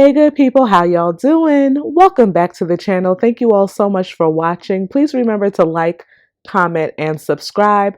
Hey good people, how y'all doing? Welcome back to the channel. Thank you all so much for watching. Please remember to like, comment, and subscribe.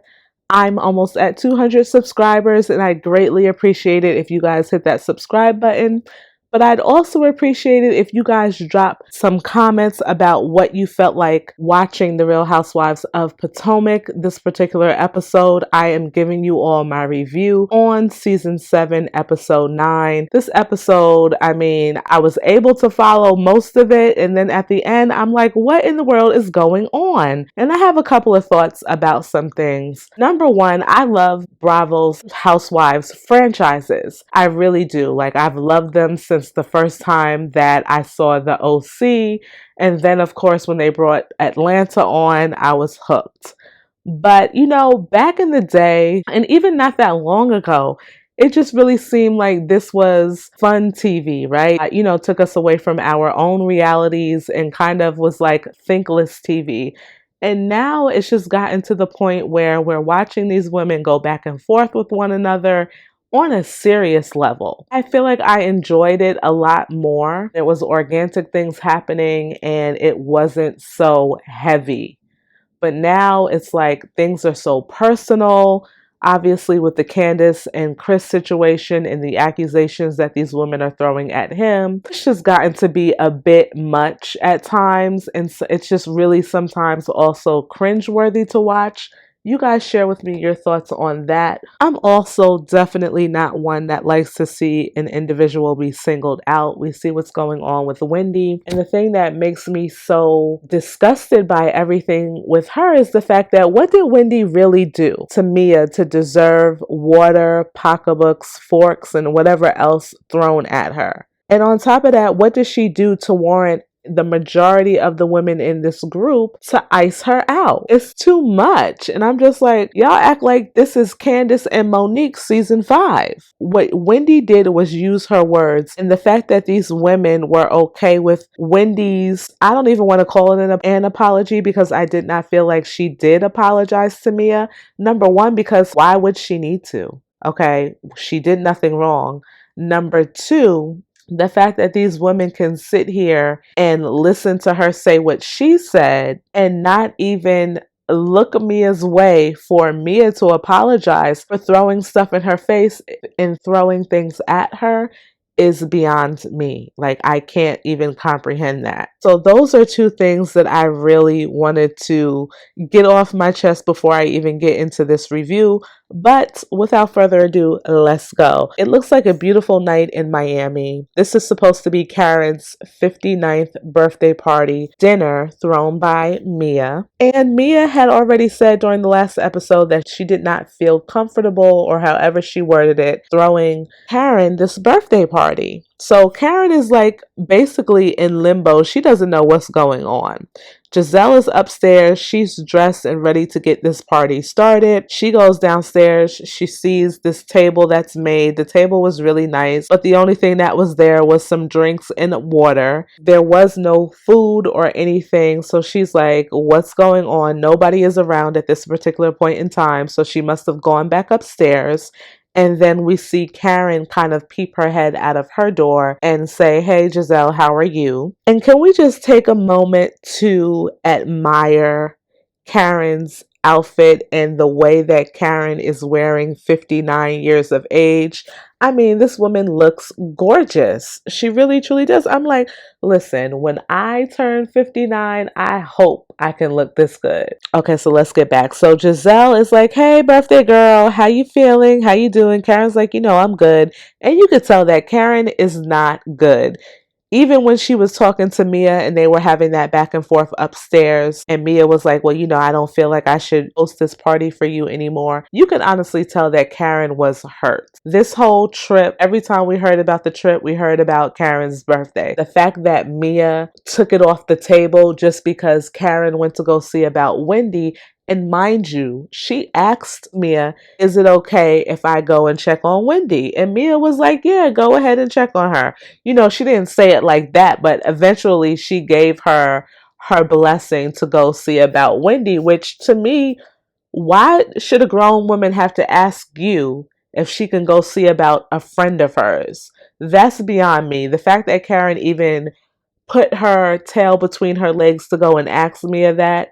I'm almost at 200 subscribers and I greatly appreciate it if you guys hit that subscribe button. But I'd also appreciate it if you guys drop some comments about what you felt like watching The Real Housewives of Potomac. This particular episode, I am giving you all my review on season 7, episode 9. This episode, I was able to follow most of it, and then at the end, I'm like, what in the world is going on? And I have a couple of thoughts about some things. Number one, I love Bravo's Housewives franchises. I really do. Like, I've loved them since the first time that I saw the OC, and then of course when they brought Atlanta on, I was hooked. But you know, back in the day, and even not that long ago, it just really seemed like this was fun TV, right? You know, took us away from our own realities and kind of was like thinkless TV. And now it's just gotten to the point where we're watching these women go back and forth with one another on a serious level. I feel like I enjoyed it a lot more. There was organic things happening and it wasn't so heavy. But now it's like things are so personal. Obviously with the Candiace and Chris situation and the accusations that these women are throwing at him, it's just gotten to be a bit much at times. And so it's just really sometimes also cringeworthy to watch. You guys share with me your thoughts on that. I'm also definitely not one that likes to see an individual be singled out. We see what's going on with Wendy. And the thing that makes me so disgusted by everything with her is the fact that what did Wendy really do to Mia to deserve water, pocketbooks, forks, and whatever else thrown at her? And on top of that, what does she do to warrant the majority of the women in this group to ice her out? It's too much. And I'm just like, y'all act like this is Candiace and Monique season 5. What Wendy did was use her words, and the fact that these women were okay with Wendy's, I don't even want to call it an apology, because I did not feel like she did apologize to Mia. Number one, because why would she need to? Okay, she did nothing wrong. Number two, the fact that these women can sit here and listen to her say what she said and not even look Mia's way for Mia to apologize for throwing stuff in her face and throwing things at her is beyond me. Like, I can't even comprehend that. So those are two things that I really wanted to get off my chest before I even get into this review. But without further ado, let's go. It looks like a beautiful night in Miami. This is supposed to be Karen's 59th birthday party dinner thrown by Mia. And Mia had already said during the last episode that she did not feel comfortable, or however she worded it, throwing Karen this birthday party. So Karen is like basically in limbo. She doesn't know what's going on. Giselle is upstairs. She's dressed and ready to get this party started. She goes downstairs. She sees this table that's made. The table was really nice, but the only thing that was there was some drinks and water. There was no food or anything. So she's like, what's going on? Nobody is around at this particular point in time. So she must have gone back upstairs. And then we see Karen kind of peep her head out of her door and say, hey, Giselle, how are you? And can we just take a moment to admire Karen's outfit and the way that Karen is wearing 59 years of age? I mean, this woman looks gorgeous. She really, truly does. I'm like, listen, when I turn 59, I hope I can look this good. Okay, so let's get back. So Giselle is like, hey, birthday girl, how you feeling? How you doing? Karen's like, you know, I'm good. And you could tell that Karen is not good. Even when she was talking to Mia and they were having that back and forth upstairs, and Mia was like, well, you know, I don't feel like I should host this party for you anymore. You can honestly tell that Karen was hurt. This whole trip, every time we heard about the trip, we heard about Karen's birthday. The fact that Mia took it off the table just because Karen went to go see about Wendy. And mind you, she asked Mia, is it okay if I go and check on Wendy? And Mia was like, yeah, go ahead and check on her. You know, she didn't say it like that, but eventually she gave her blessing to go see about Wendy, which to me, why should a grown woman have to ask you if she can go see about a friend of hers? That's beyond me. The fact that Karen even put her tail between her legs to go and ask Mia that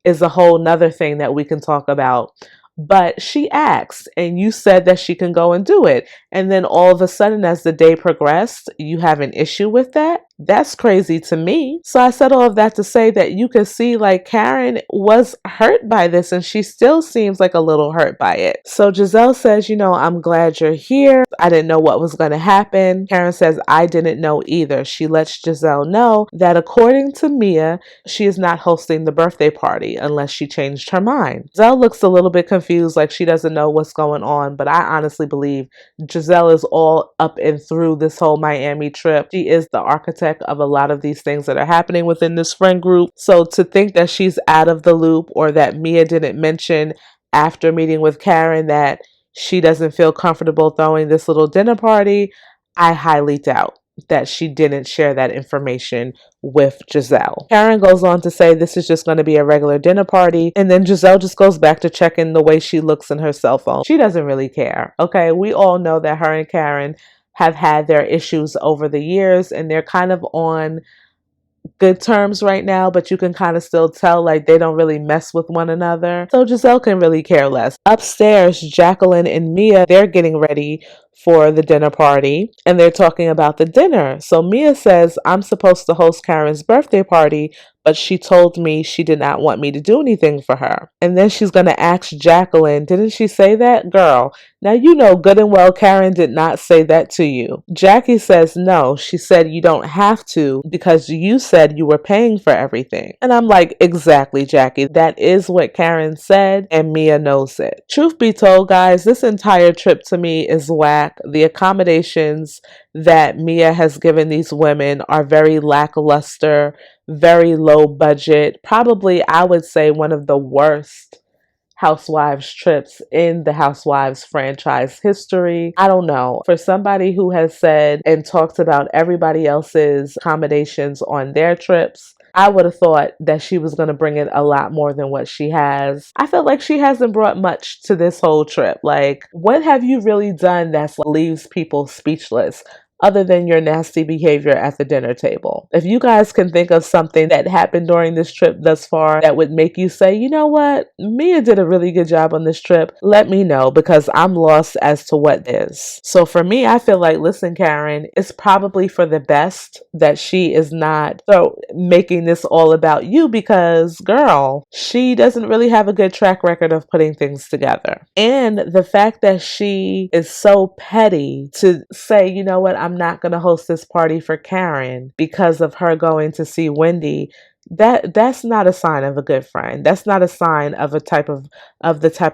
is a whole nother thing that we can talk about. But she asked, and you said that she can go and do it. And then all of a sudden, as the day progressed, you have an issue with that? That's crazy to me. So I said all of that to say that you can see like Karen was hurt by this and she still seems like a little hurt by it. So Giselle says, I'm glad you're here. I didn't know what was going to happen. Karen says, I didn't know either. She lets Giselle know that according to Mia, she is not hosting the birthday party unless she changed her mind. Giselle looks a little bit confused, like she doesn't know what's going on, but I honestly believe Giselle is all up and through this whole Miami trip. She is the architect of a lot of these things that are happening within this friend group. So to think that she's out of the loop or that Mia didn't mention after meeting with Karen that she doesn't feel comfortable throwing this little dinner party, I highly doubt that she didn't share that information with Giselle. Karen goes on to say this is just going to be a regular dinner party, and then Giselle just goes back to checking the way she looks in her cell phone. She doesn't really care, okay? We all know that her and Karen have had their issues over the years, and they're kind of on good terms right now, but you can kind of still tell like they don't really mess with one another. So Giselle can really care less. Upstairs, Jacqueline and Mia, they're getting ready for the dinner party and they're talking about the dinner. So Mia says, I'm supposed to host Karen's birthday party, but she told me she did not want me to do anything for her. And then she's going to ask Jacqueline, didn't she say that? Girl, now you know good and well Karen did not say that to you. Jackie says no. She said you don't have to because you said you were paying for everything. And I'm like, exactly, Jackie. That is what Karen said and Mia knows it. Truth be told, guys, this entire trip to me is whack. The accommodations that Mia has given these women are very lackluster, very low budget. Probably, I would say, one of the worst Housewives trips in the Housewives franchise history. I don't know. For somebody who has said and talked about everybody else's accommodations on their trips, I would have thought that she was going to bring in a lot more than what she has. I feel like she hasn't brought much to this whole trip. Like, what have you really done that leaves people speechless? Other than your nasty behavior at the dinner table. If you guys can think of something that happened during this trip thus far that would make you say, you know what, Mia did a really good job on this trip, let me know because I'm lost as to what is. So for me, I feel like, listen, Karen, it's probably for the best that she is not making this all about you because, girl, she doesn't really have a good track record of putting things together. And the fact that she is so petty to say, you know what, I'm not going to host this party for Karen because of her going to see Wendy. That's not a sign of a good friend. That's not a sign of the type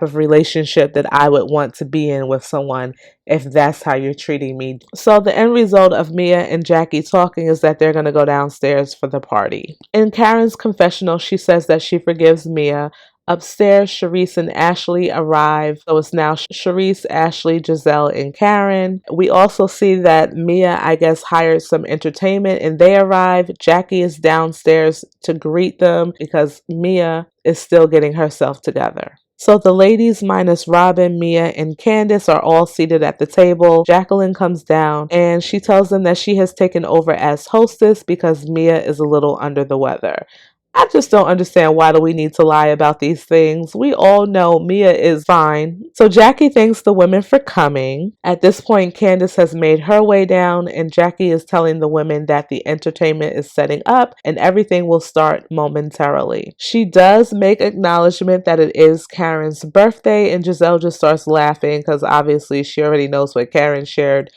of relationship that I would want to be in with someone if that's how you're treating me. So the end result of Mia and Jackie talking is that they're going to go downstairs for the party. In Karen's confessional, she says that she forgives Mia. Upstairs, Charisse and Ashley arrive. So it's now Charisse, Ashley, Giselle, and Karen. We also see that Mia, I guess, hired some entertainment and they arrive. Jackie is downstairs to greet them because Mia is still getting herself together. So the ladies minus Robin, Mia, and Candiace are all seated at the table. Jacqueline comes down and she tells them that she has taken over as hostess because Mia is a little under the weather. I just don't understand why do we need to lie about these things. We all know Mia is fine. So Jackie thanks the women for coming. At this point, Candiace has made her way down and Jackie is telling the women that the entertainment is setting up and everything will start momentarily. She does make acknowledgement that it is Karen's birthday and Giselle just starts laughing because obviously she already knows what Karen shared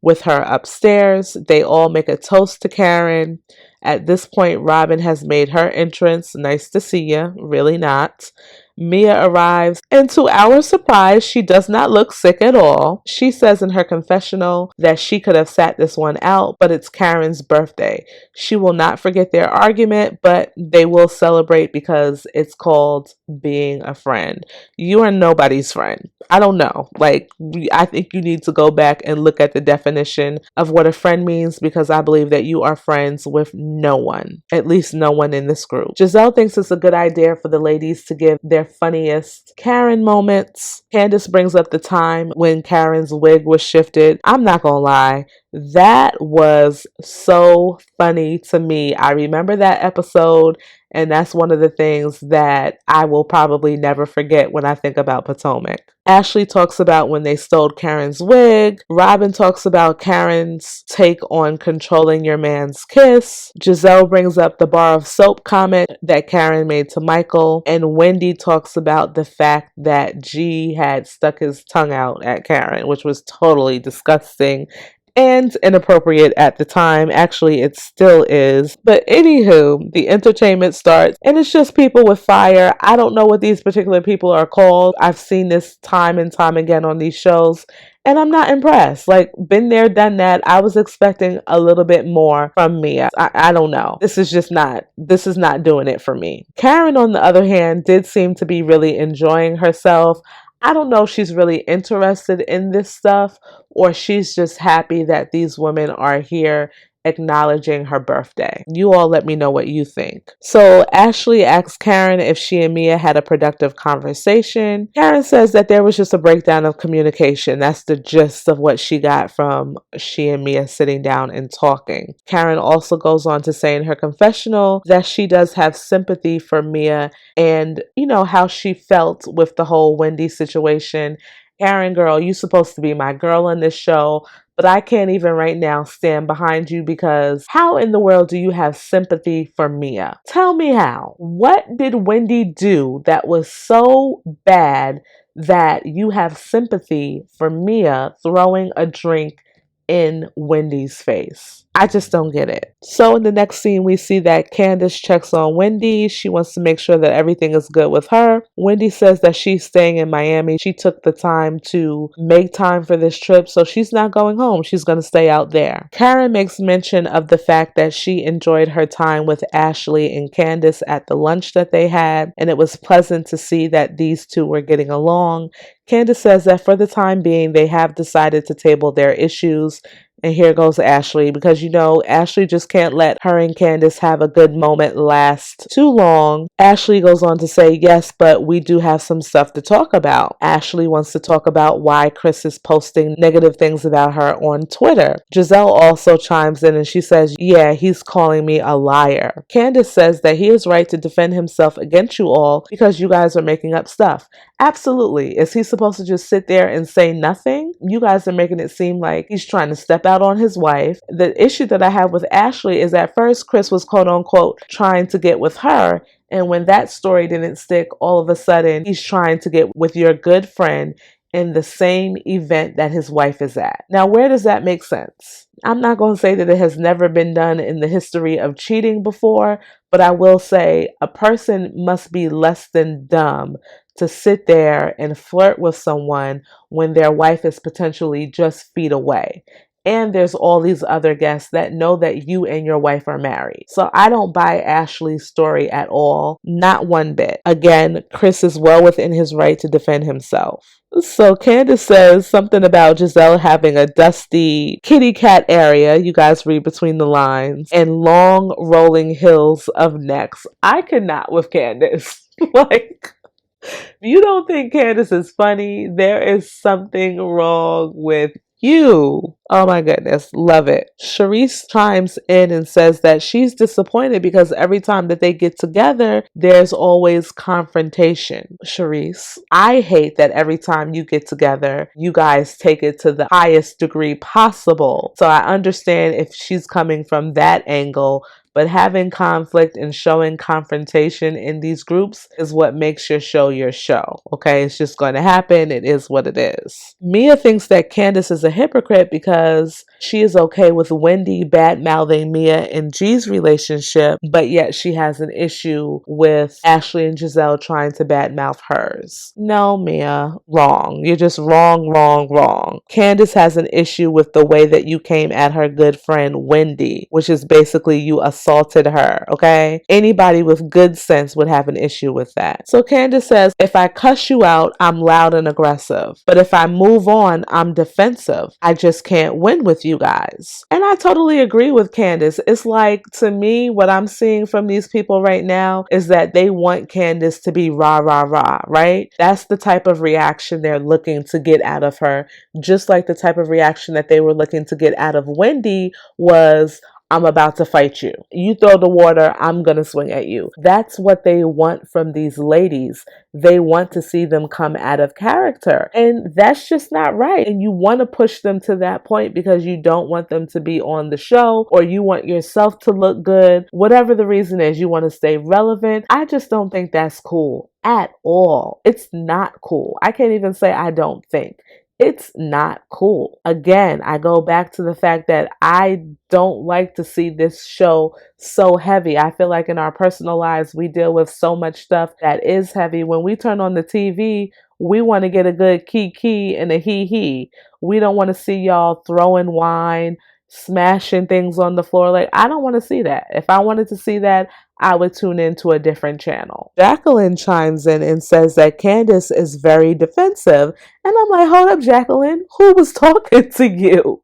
with her upstairs. They all make a toast to Karen. At this point, Robin has made her entrance. Nice to see you. Really not. Mia arrives, and to our surprise, she does not look sick at all. She says in her confessional that she could have sat this one out, but it's Karen's birthday. She will not forget their argument, but they will celebrate because it's called being a friend. You are nobody's friend. I don't know. Like, I think you need to go back and look at the definition of what a friend means because I believe that you are friends with no one, at least no one in this group. Giselle thinks it's a good idea for the ladies to give their funniest Karen moments. Candiace brings up the time when Karen's wig was shifted. I'm not gonna lie. That was so funny to me. I remember that episode, and that's one of the things that I will probably never forget when I think about Potomac. Ashley talks about when they stole Karen's wig. Robin talks about Karen's take on controlling your man's kiss. Giselle brings up the bar of soap comment that Karen made to Michael. And Wendy talks about the fact that G had stuck his tongue out at Karen, which was totally disgusting and inappropriate at the time. Actually, it still is. But anywho, the entertainment starts, and it's just people with fire. I don't know what these particular people are called. I've seen this time and time again on these shows, and I'm not impressed. Like, been there, done that. I was expecting a little bit more from Mia. I don't know. This is not doing it for me. Karen, on the other hand, did seem to be really enjoying herself. I don't know if she's really interested in this stuff or she's just happy that these women are here acknowledging her birthday. You all let me know what you think. So Ashley asks Karen if she and Mia had a productive conversation. Karen says that there was just a breakdown of communication. That's the gist of what she got from she and Mia sitting down and talking. Karen also goes on to say in her confessional that she does have sympathy for Mia and, how she felt with the whole Wendy situation. Karen, girl, you supposed to be my girl in this show, but I can't even right now stand behind you because how in the world do you have sympathy for Mia? Tell me how. What did Wendy do that was so bad that you have sympathy for Mia throwing a drink in Wendy's face? I just don't get it. So in the next scene, we see that Candiace checks on Wendy. She wants to make sure that everything is good with her. Wendy says that she's staying in Miami. She took the time to make time for this trip, so she's not going home. She's going to stay out there. Karen makes mention of the fact that she enjoyed her time with Ashley and Candiace at the lunch that they had, and it was pleasant to see that these two were getting along. Candiace says that for the time being, they have decided to table their issues. And here goes Ashley, because Ashley just can't let her and Candiace have a good moment last too long. Ashley goes on to say, yes, but we do have some stuff to talk about. Ashley wants to talk about why Chris is posting negative things about her on Twitter. Giselle also chimes in and she says, yeah, he's calling me a liar. Candiace says that he is right to defend himself against you all because you guys are making up stuff. Absolutely. Is he supposed to just sit there and say nothing? You guys are making it seem like he's trying to step out on his wife. The issue that I have with Ashley is at first Chris was quote unquote trying to get with her. And when that story didn't stick, all of a sudden he's trying to get with your good friend in the same event that his wife is at. Now, where does that make sense? I'm not going to say that it has never been done in the history of cheating before, but I will say a person must be less than dumb to sit there and flirt with someone when their wife is potentially just feet away. And there's all these other guests that know that you and your wife are married. So I don't buy Ashley's story at all. Not one bit. Again, Chris is well within his right to defend himself. So Candiace says something about Giselle having a dusty kitty cat area, you guys read between the lines, and long rolling hills of necks. I cannot with Candiace. Like, if you don't think Candiace is funny, there is something wrong with you. Oh my goodness, love it. Charisse chimes in and says that she's disappointed because every time that they get together, there's always confrontation. Charisse, I hate that every time you get together, you guys take it to the highest degree possible. So I understand if she's coming from that angle, but having conflict and showing confrontation in these groups is what makes your show your show. Okay, it's just going to happen. It is what it is. Mia thinks that Candiace is a hypocrite because she is okay with Wendy bad-mouthing Mia and G's relationship, but yet she has an issue with Ashley and Giselle trying to bad-mouth hers. No, Mia, wrong. You're just wrong, wrong, wrong. Candiace has an issue with the way that you came at her good friend Wendy, which is basically you assaulted her, okay? Anybody with good sense would have an issue with that. So Candiace says, if I cuss you out, I'm loud and aggressive. But if I move on, I'm defensive. I just can't can't win with you guys. And I totally agree with Candiace. It's like, to me, what I'm seeing from these people right now is that they want Candiace to be rah, rah, rah, right? That's the type of reaction they're looking to get out of her. Just like the type of reaction that they were looking to get out of Wendy was, I'm about to fight you. You throw the water, I'm going to swing at you. That's what they want from these ladies. They want to see them come out of character. And that's just not right. And you want to push them to that point because you don't want them to be on the show, or you want yourself to look good. Whatever the reason is, you want to stay relevant. I just don't think that's cool at all. It's not cool. I can't even say I don't think. It's not cool. Again, I go back to the fact that I don't like to see this show so heavy. I feel like in our personal lives, we deal with so much stuff that is heavy. When we turn on the TV, we want to get a good kiki and a hee. We don't want to see y'all throwing wine, smashing things on the floor. Like, I don't want to see that. If I wanted to see that, I would tune into a different channel. Jacqueline chimes in and says that Candiace is very defensive. And I'm like, hold up, Jacqueline, who was talking to you?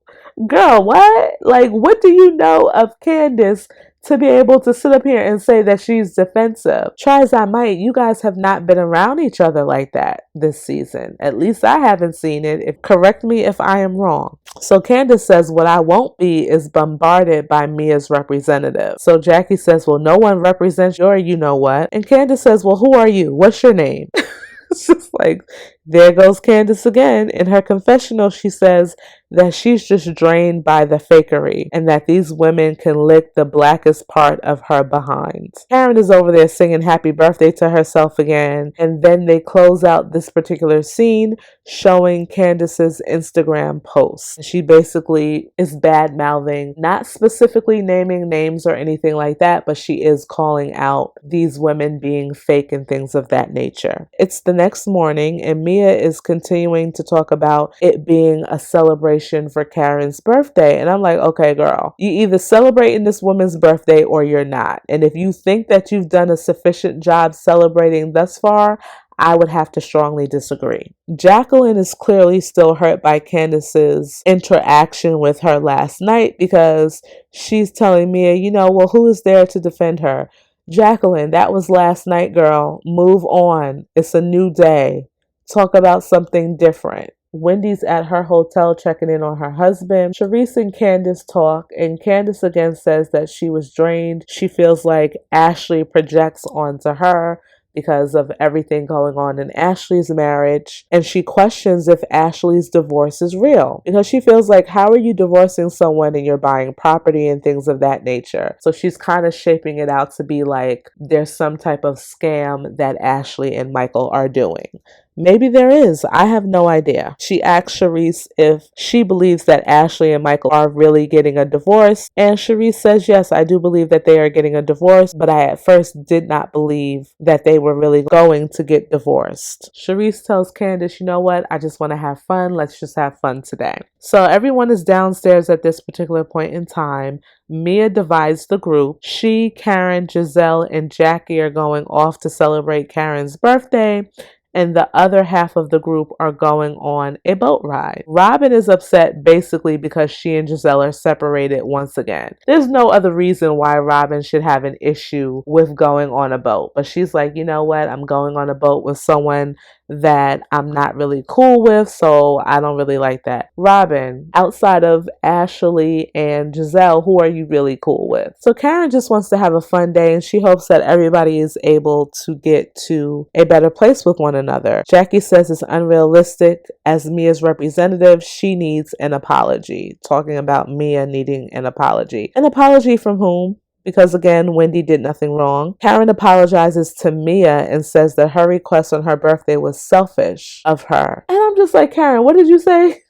Girl, what? Like, what do you know of Candiace to be able to sit up here and say that she's defensive? Try as I might, you guys have not been around each other like that this season. At least I haven't seen it. Correct me if I am wrong. So Candiace says, what I won't be is bombarded by Mia's representative. So Jackie says, well, no one represents your you know what. And Candiace says, well, who are you? What's your name? It's just like, there goes Candiace again. In her confessional, she says that she's just drained by the fakery and that these women can lick the blackest part of her behind. Karen is over there singing happy birthday to herself again. And then they close out this particular scene showing Candiace's Instagram post. She basically is bad mouthing, not specifically naming names or anything like that, but she is calling out these women being fake and things of that nature. It's the next morning and Mia is continuing to talk about it being a celebration for Karen's birthday. And I'm like, okay, girl, you either celebrating this woman's birthday or you're not. And if you think that you've done a sufficient job celebrating thus far, I would have to strongly disagree. Jacqueline is clearly still hurt by Candiace's interaction with her last night because she's telling Mia, well, who is there to defend her? Jacqueline, that was last night, girl. Move on. It's a new day. Talk about something different. Wendy's at her hotel checking in on her husband. Charisse and Candiace talk, and Candiace again says that she was drained. She feels like Ashley projects onto her because of everything going on in Ashley's marriage. And she questions if Ashley's divorce is real because she feels like, how are you divorcing someone and you're buying property and things of that nature? So she's kind of shaping it out to be like there's some type of scam that Ashley and Michael are doing. Maybe there is. I have no idea. She asks Charisse if she believes that Ashley and Michael are really getting a divorce. And Charisse says, yes, I do believe that they are getting a divorce, but I at first did not believe that they were really going to get divorced. Charisse tells Candiace, you know what? I just want to have fun. Let's just have fun today. So everyone is downstairs at this particular point in time. Mia divides the group. She, Karen, Giselle, and Jackie are going off to celebrate Karen's birthday. And the other half of the group are going on a boat ride. Robin is upset basically because she and Giselle are separated once again. There's no other reason why Robin should have an issue with going on a boat. But she's like, you know what? I'm going on a boat with someone that I'm not really cool with, so I don't really like that. Robin, outside of Ashley and Giselle, who are you really cool with? So Karen just wants to have a fun day and she hopes that everybody is able to get to a better place with one another. Jackie says it's unrealistic. As Mia's representative, she needs an apology. Talking about Mia needing an apology. An apology from whom? Because again, Wendy did nothing wrong. Karen apologizes to Mia and says that her request on her birthday was selfish of her. And I'm just like, Karen, what did you say?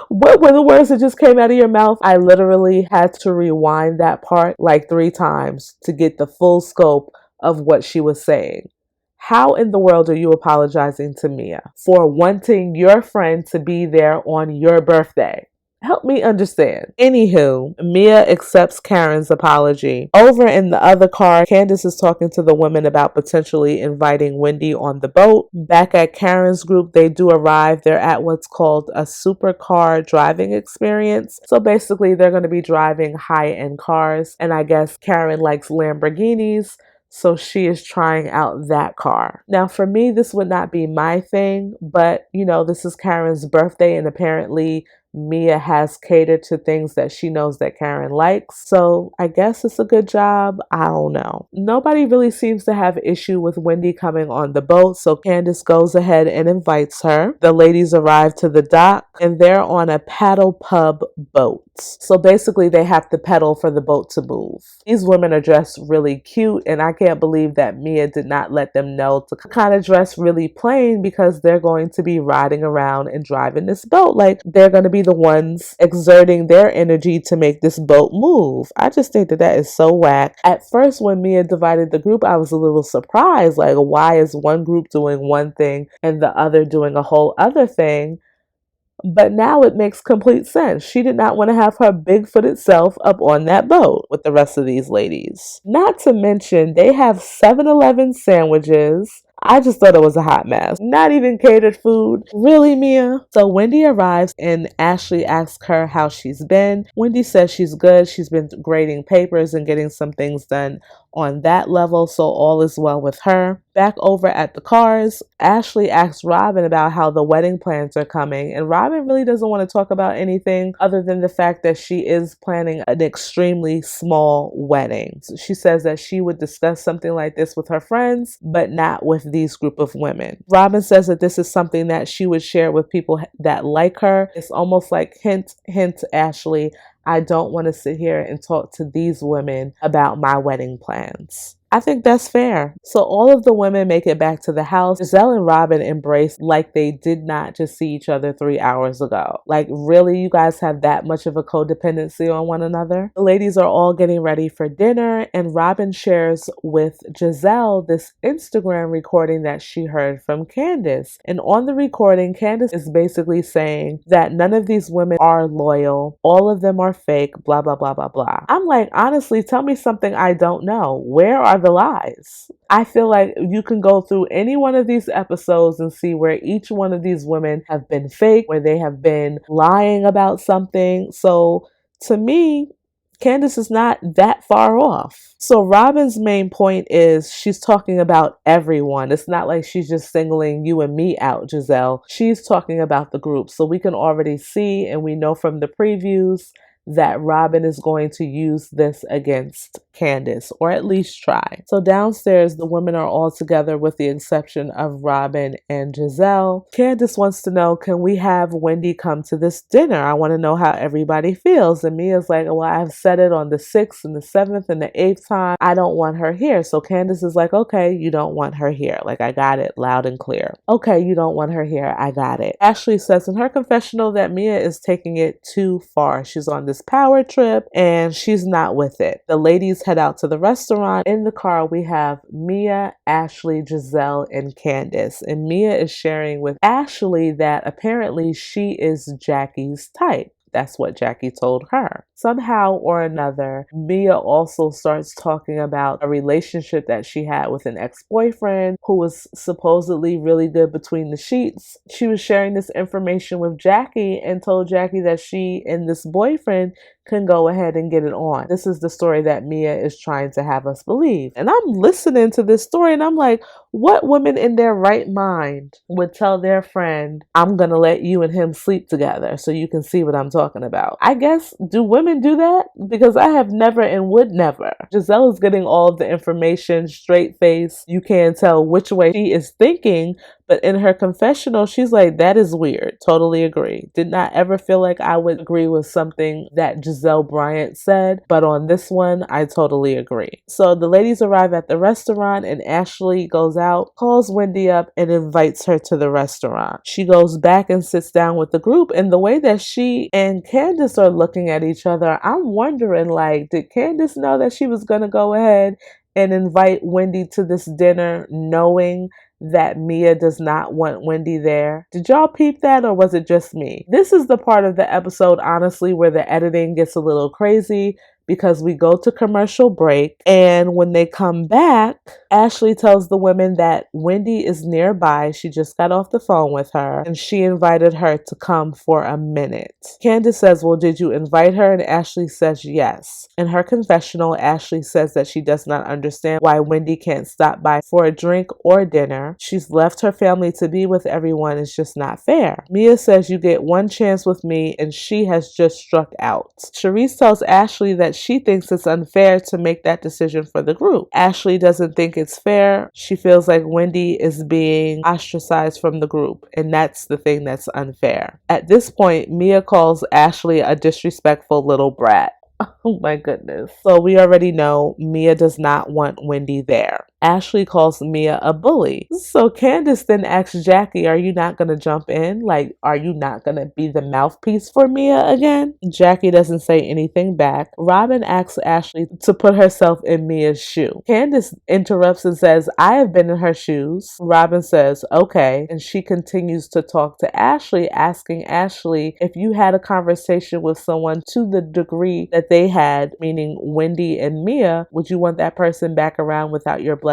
What were the words that just came out of your mouth? I literally had to rewind that part like 3 times to get the full scope of what she was saying. How in the world are you apologizing to Mia for wanting your friend to be there on your birthday? Help me understand. Anywho, Mia accepts Karen's apology. Over in the other car, Candiace is talking to the women about potentially inviting Wendy on the boat. Back at Karen's group, they do arrive. They're at what's called a supercar driving experience. So basically, they're going to be driving high-end cars. And I guess Karen likes Lamborghinis. So she is trying out that car. Now, for me, this would not be my thing, but this is Karen's birthday, and apparently Mia has catered to things that she knows that Karen likes. So I guess it's a good job. I don't know. Nobody really seems to have issue with Wendy coming on the boat. So Candiace goes ahead and invites her. The ladies arrive to the dock and they're on a paddle pub boat. So basically they have to pedal for the boat to move. These women are dressed really cute, and I can't believe that Mia did not let them know to kind of dress really plain because they're going to be riding around and driving this boat. Like, they're going to be the ones exerting their energy to make this boat move. I just think that that is so whack. At first, when Mia divided the group, I was a little surprised. Like, why is one group doing one thing and the other doing a whole other thing? But now it makes complete sense. She did not want to have her big-footed self up on that boat with the rest of these ladies. Not to mention, they have 7-Eleven sandwiches. I just thought it was a hot mess. Not even catered food. Really, Mia? So Wendy arrives and Ashley asks her how she's been. Wendy says she's good. She's been grading papers and getting some things done on that level, so all is well with her. Back over at the cars, Ashley asks Robin about how the wedding plans are coming, and Robin really doesn't want to talk about anything other than the fact that she is planning an extremely small wedding. So she says that she would discuss something like this with her friends, but not with these group of women. Robin says that this is something that she would share with people that like her. It's almost like hint, hint, Ashley, I don't want to sit here and talk to these women about my wedding plans. I think that's fair. So all of the women make it back to the house. Giselle and Robin embrace like they did not just see each other 3 hours ago. Like, really, you guys have that much of a codependency on one another? The ladies are all getting ready for dinner, and Robin shares with Giselle this Instagram recording that she heard from Candiace. And on the recording, Candiace is basically saying that none of these women are loyal. All of them are fake, blah, blah, blah, blah, blah. I'm like, honestly, tell me something I don't know. Where are the lies? I feel like you can go through any one of these episodes and see where each one of these women have been fake, where they have been lying about something. So to me, Candiace is not that far off. So Robin's main point is she's talking about everyone. It's not like she's just singling you and me out, Giselle. She's talking about the group. So we can already see, and we know from the previews, that Robin is going to use this against Candiace, or at least try. So downstairs, the women are all together with the exception of Robin and Giselle. Candiace wants to know, can we have Wendy come to this dinner? I want to know how everybody feels. And Mia's like, well, I've said it on the 6th and the 7th and the 8th time. I don't want her here. So Candiace is like, okay, you don't want her here. Like, I got it loud and clear. Okay, you don't want her here. I got it. Ashley says in her confessional that Mia is taking it too far. She's on this power trip and she's not with it. The ladies head out to the restaurant. In the car, we have Mia, Ashley, Giselle, and Candiace. And Mia is sharing with Ashley that apparently she is Jackie's type. That's what Jackie told her. Somehow or another, Mia also starts talking about a relationship that she had with an ex-boyfriend who was supposedly really good between the sheets. She was sharing this information with Jackie and told Jackie that she and this boyfriend can go ahead and get it on. This is the story that Mia is trying to have us believe. And I'm listening to this story and I'm like, what woman in their right mind would tell their friend, I'm gonna let you and him sleep together so you can see what I'm talking about? I guess, do women do that? Because I have never and would never. Giselle is getting all of the information straight face. You can't tell which way she is thinking, but in her confessional, she's like, that is weird. Totally agree. Did not ever feel like I would agree with something that Giselle Bryant said, but on this one, I totally agree. So the ladies arrive at the restaurant and Ashley goes out, calls Wendy up and invites her to the restaurant. She goes back and sits down with the group, and the way that she and Candiace are looking at each other, I'm wondering, like, did Candiace know that she was going to go ahead and invite Wendy to this dinner knowing that Mia does not want Wendy there. Did y'all peep that, or was it just me? This is the part of the episode, honestly, where the editing gets a little crazy because we go to commercial break, and when they come back, Ashley tells the women that Wendy is nearby. She just got off the phone with her and she invited her to come for a minute. Candiace says, well, did you invite her? And Ashley says yes. In her confessional, Ashley says that she does not understand why Wendy can't stop by for a drink or dinner. She's left her family to be with everyone. It's just not fair. Mia says, you get one chance with me, and she has just struck out. Charisse tells Ashley that she thinks it's unfair to make that decision for the group. Ashley doesn't think it's fair. She feels like Wendy is being ostracized from the group, and that's the thing that's unfair. At this point, Mia calls Ashley a disrespectful little brat. Oh my goodness. So we already know Mia does not want Wendy there. Ashley calls Mia a bully. So Candiace then asks Jackie, are you not going to jump in? Like, are you not going to be the mouthpiece for Mia again? Jackie doesn't say anything back. Robin asks Ashley to put herself in Mia's shoe. Candiace interrupts and says, I have been in her shoes. Robin says, okay. And she continues to talk to Ashley, asking Ashley if you had a conversation with someone to the degree that they had, meaning Wendy and Mia, would you want that person back around without your blessing?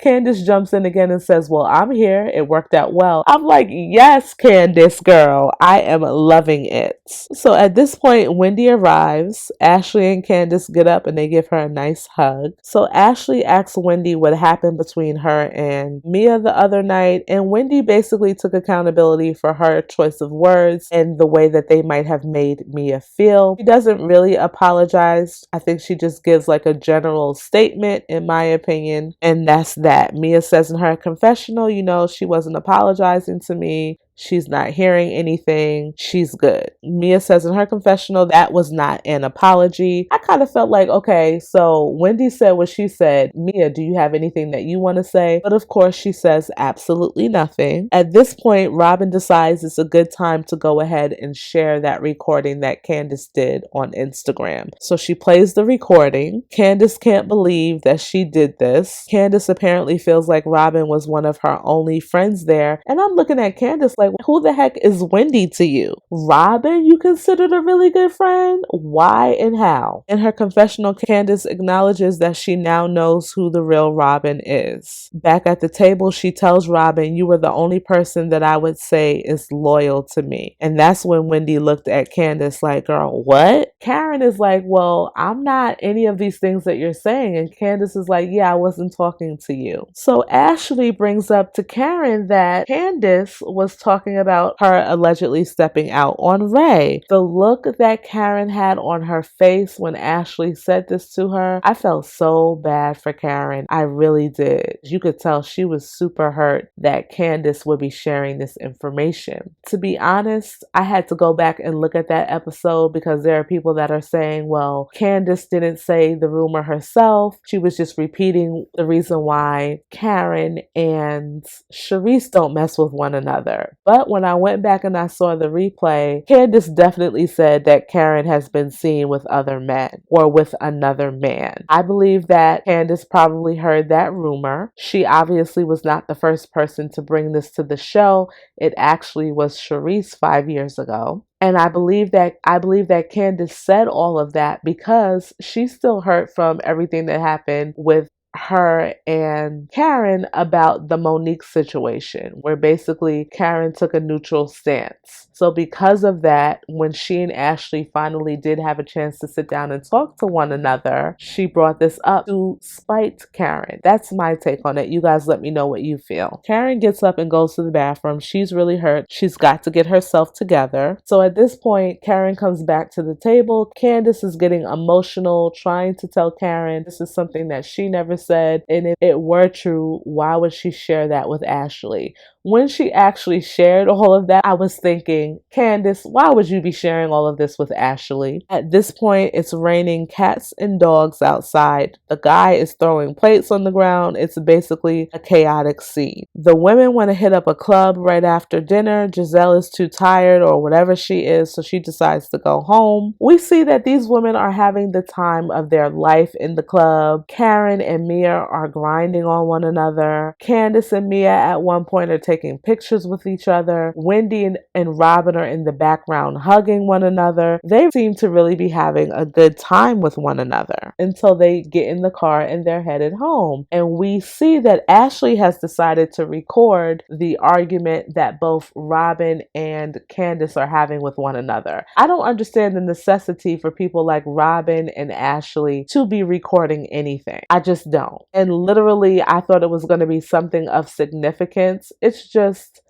Candiace jumps in again and says, well, I'm here. It worked out well. I'm like, yes, Candiace girl. I am loving it. So at this point, Wendy arrives. Ashley and Candiace get up and they give her a nice hug. So Ashley asks Wendy what happened between her and Mia the other night, and Wendy basically took accountability for her choice of words and the way that they might have made Mia feel. She doesn't really apologize. I think she just gives like a general statement, in my opinion, and that's that. Mia says in her confessional, she wasn't apologizing to me. She's not hearing anything. She's good. Mia says in her confessional that was not an apology. I kind of felt like, okay, so Wendy said what she said. Mia, do you have anything that you want to say? But of course, she says absolutely nothing. At this point, Robin decides it's a good time to go ahead and share that recording that Candiace did on Instagram. So she plays the recording. Candiace can't believe that she did this. Candiace apparently feels like Robin was one of her only friends there. And I'm looking at Candiace like, who the heck is Wendy to you? Robin, you considered a really good friend? Why and how? In her confessional, Candiace acknowledges that she now knows who the real Robin is. Back at the table, she tells Robin, you were the only person that I would say is loyal to me. And that's when Wendy looked at Candiace like, girl, what? Karen is like, well, I'm not any of these things that you're saying. And Candiace is like, yeah, I wasn't talking to you. So Ashley brings up to Karen that Candiace was talking about her allegedly stepping out on Ray. The look that Karen had on her face when Ashley said this to her, I felt so bad for Karen. I really did. You could tell she was super hurt that Candiace would be sharing this information. To be honest, I had to go back and look at that episode because there are people that are saying, well, Candiace didn't say the rumor herself. She was just repeating the reason why Karen and Charisse don't mess with one another. But when I went back and I saw the replay, Candiace definitely said that Karen has been seen with other men or with another man. I believe that Candiace probably heard that rumor. She obviously was not the first person to bring this to the show. It actually was Charisse 5 years ago. And I believe that Candiace said all of that because she's still hurt from everything that happened with her and Karen about the Monique situation, where basically Karen took a neutral stance. So because of that, when she and Ashley finally did have a chance to sit down and talk to one another, she brought this up to spite Karen. That's my take on it. You guys let me know what you feel. Karen gets up and goes to the bathroom. She's really hurt. She's got to get herself together. So at this point, Karen comes back to the table. Candiace is getting emotional, trying to tell Karen this is something that she never said, and if it were true, why would she share that with Ashley? When she actually shared all of that, I was thinking, Candiace, why would you be sharing all of this with Ashley? At this point, it's raining cats and dogs outside. The guy is throwing plates on the ground. It's basically a chaotic scene. The women want to hit up a club right after dinner. Giselle is too tired or whatever she is, so she decides to go home. We see that these women are having the time of their life in the club. Karen and Mia are grinding on one another. Candiace and Mia at one point are taking pictures with each other. Wendy and Robin are in the background hugging one another. They seem to really be having a good time with one another until they get in the car and they're headed home. And we see that Ashley has decided to record the argument that both Robin and Candiace are having with one another. I don't understand the necessity for people like Robin and Ashley to be recording anything. I just don't. And literally, I thought it was going to be something of significance. It's just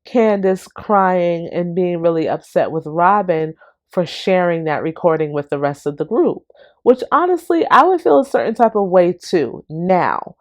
Candiace crying and being really upset with Robin for sharing that recording with the rest of the group, which honestly, I would feel a certain type of way too. Now,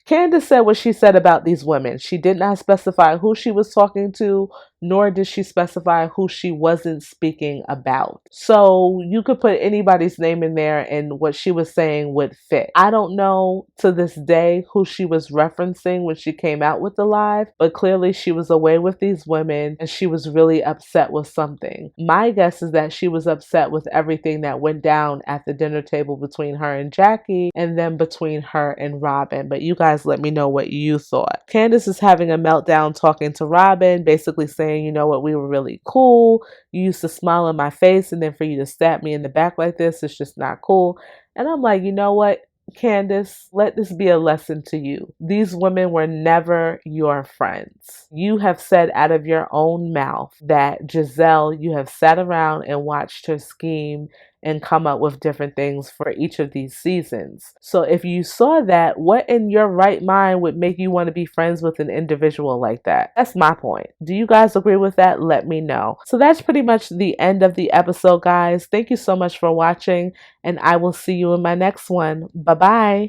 Candiace said what she said about these women. She did not specify who she was talking to, nor did she specify who she wasn't speaking about. So you could put anybody's name in there and what she was saying would fit. I don't know to this day who she was referencing when she came out with the live, but clearly she was away with these women and she was really upset with something. My guess is that she was upset with everything that went down at the dinner table between her and Jackie and then between her and Robin. But you guys let me know what you thought. Candiace is having a meltdown talking to Robin, basically saying, you know what, we were really cool. You used to smile in my face, and then for you to stab me in the back like this, it's just not cool. And I'm like, you know what, Candiace, let this be a lesson to you. These women were never your friends. You have said out of your own mouth that Giselle, you have sat around and watched her scheme and come up with different things for each of these seasons. So if you saw that, what in your right mind would make you want to be friends with an individual like that? That's my point. Do you guys agree with that? Let me know. So that's pretty much the end of the episode, guys. Thank you so much for watching, and I will see you in my next one. Bye-bye.